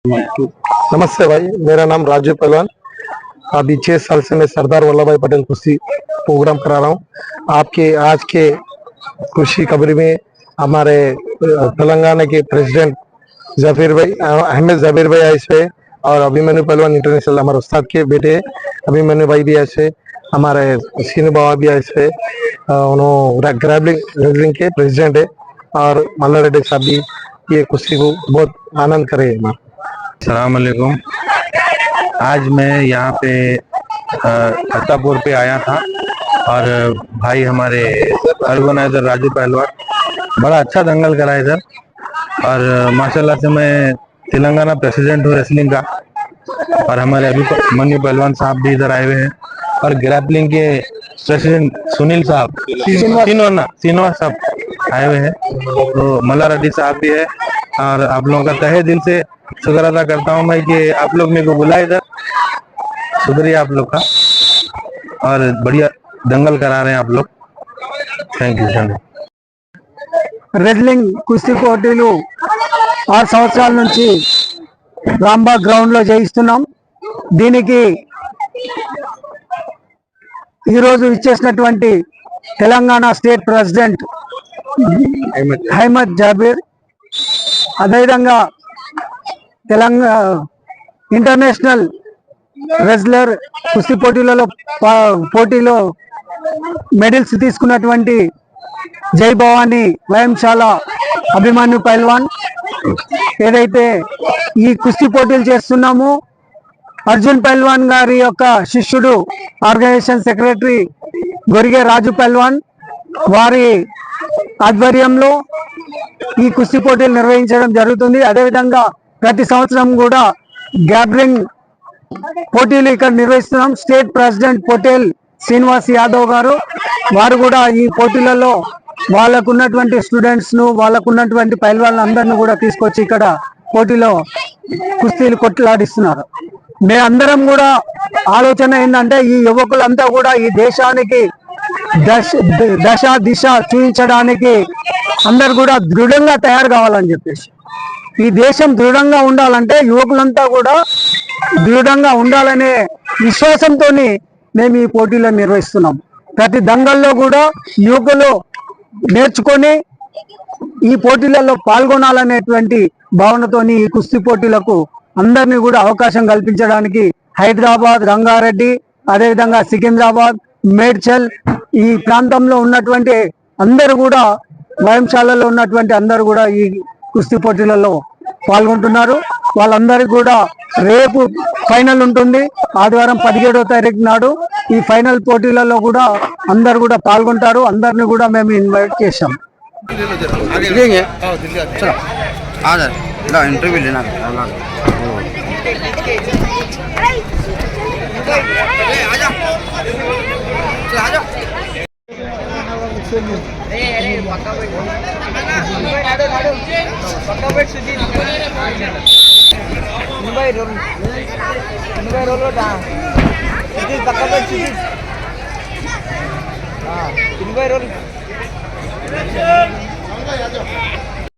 नमस्ते भाई, मेरा नाम राजू पहलवान। अभी 6 साल से मैं सरदार वल्लभ भाई पटेल कुश्ती प्रोग्राम करा रहा हूँ। आपके आज के खुशी खबरी में हमारे तेलंगाना के प्रेसिडेंट जफीर भाई अहमद जफीर भाई आए से और अभिमन्यु पहलवान इंटरनेशनल हमारे उस्ताद के बेटे अभिमन्यु भाई भी ऐसे, हमारे सीनू बाबा भी ऐसे, उन्होंने ग्रैबलिंग रेसलिंग के प्रेसिडेंट है और मल्ला रेड्डी साहब भी ये कुश्ती को बहुत आनंद करे। अस्सलाम वालेकुम। आज मैं यहाँ पे अत्तापुर पे आया था और भाई हमारे ऑर्गेनाइजर राजू पहलवान बड़ा अच्छा दंगल करा इधर और माशाल्लाह से मैं तेलंगाना प्रेसिडेंट हूँ रेसलिंग का और हमारे अभिमन्यु पहलवान साहब भी इधर आए हुए हैं और ग्रैपलिंग के प्रेसिडेंट सुनील साहब सीनवा साहब आए हुए हैं, तो मल्ला रेड्डी साहब भी है और आप लोगों का तहे दिल से शुक्र अदा करता हूँ मैं कि आप लोग मेरे को बुलाए इधर। शुक्रिया आप लोग का और बढ़िया दंगल करा रहे हैं आप लोग। Thank you. రెజ్లింగ్ కుస్తీ పోటీలు 6 సంవత్సరాల నుంచి రాంబాగ్ గ్రౌండ్ లో చేయిస్తున్నాం. దీనికి ఈరోజు ఇచ్చేసినటువంటి Telangana state president Ahmed Jabir, అదేవిధంగా తెలంగాణ ఇంటర్నేషనల్ రెజ్లర్ కుస్తీ పోటీలో మెడల్స్ తీసుకున్నటువంటి జై భవానీ వ్యాయామశాల అభిమన్యు పైల్వాన్, ఏదైతే ఈ కుస్తీ పోటీలు చేస్తున్నామో అర్జున్ పైల్వాన్ గారి యొక్క శిష్యుడు ఆర్గనైజేషన్ సెక్రటరీ గొరిగే రాజు పైల్వాన్ వారి ఆధ్వర్యంలో ఈ కుస్తీ పోటీలు నిర్వహించడం జరుగుతుంది. అదేవిధంగా ప్రతి సంవత్సరం కూడా గ్యాబ్రింగ్ పోటీలు ఇక్కడ నిర్వహిస్తున్నాం. స్టేట్ ప్రెసిడెంట్ పొటేల్ శ్రీనివాస్ యాదవ్ గారు వారు కూడా ఈ పోటీలలో వాళ్ళకున్నటువంటి స్టూడెంట్స్ ను వాళ్ళకున్నటువంటి పైల్వాన్లు అందరినీ కూడా తీసుకొచ్చి ఇక్కడ పోటీలో కుస్తీలు కొట్లాడిస్తున్నారు. మేమందరం కూడా ఆలోచన ఏంటంటే ఈ యువకులంతా కూడా ఈ దేశానికి దశ దిశ చూపించడానికి అందరు కూడా దృఢంగా తయారు కావాలని చెప్పేసి, ఈ దేశం దృఢంగా ఉండాలంటే యువకులంతా కూడా దృఢంగా ఉండాలనే విశ్వాసంతో మేము ఈ పోటీలను నిర్వహిస్తున్నాం. ప్రతి దంగల్లో కూడా యువకులు నేర్చుకొని ఈ పోటీలలో పాల్గొనాలనేటువంటి భావనతో ఈ కుస్తీ పోటీలకు అందరినీ కూడా అవకాశం కల్పించడానికి హైదరాబాద్, రంగారెడ్డి, అదేవిధంగా సికింద్రాబాద్, మేడ్చల్ ఈ ప్రాంతంలో ఉన్నటువంటి అందరూ కూడా వ్యాయామశాలలో ఉన్నటువంటి అందరూ కూడా ఈ కుస్తీ పోటీలలో పాల్గొంటున్నారు. వాళ్ళందరికీ కూడా రేపు ఫైనల్ ఉంటుంది. ఆదివారం 17వ తారీఖు నాడు ఈ ఫైనల్ పోటీలలో కూడా అందరు కూడా పాల్గొంటారు. అందరిని కూడా మేము ఇన్వైట్ చేశాం. रोल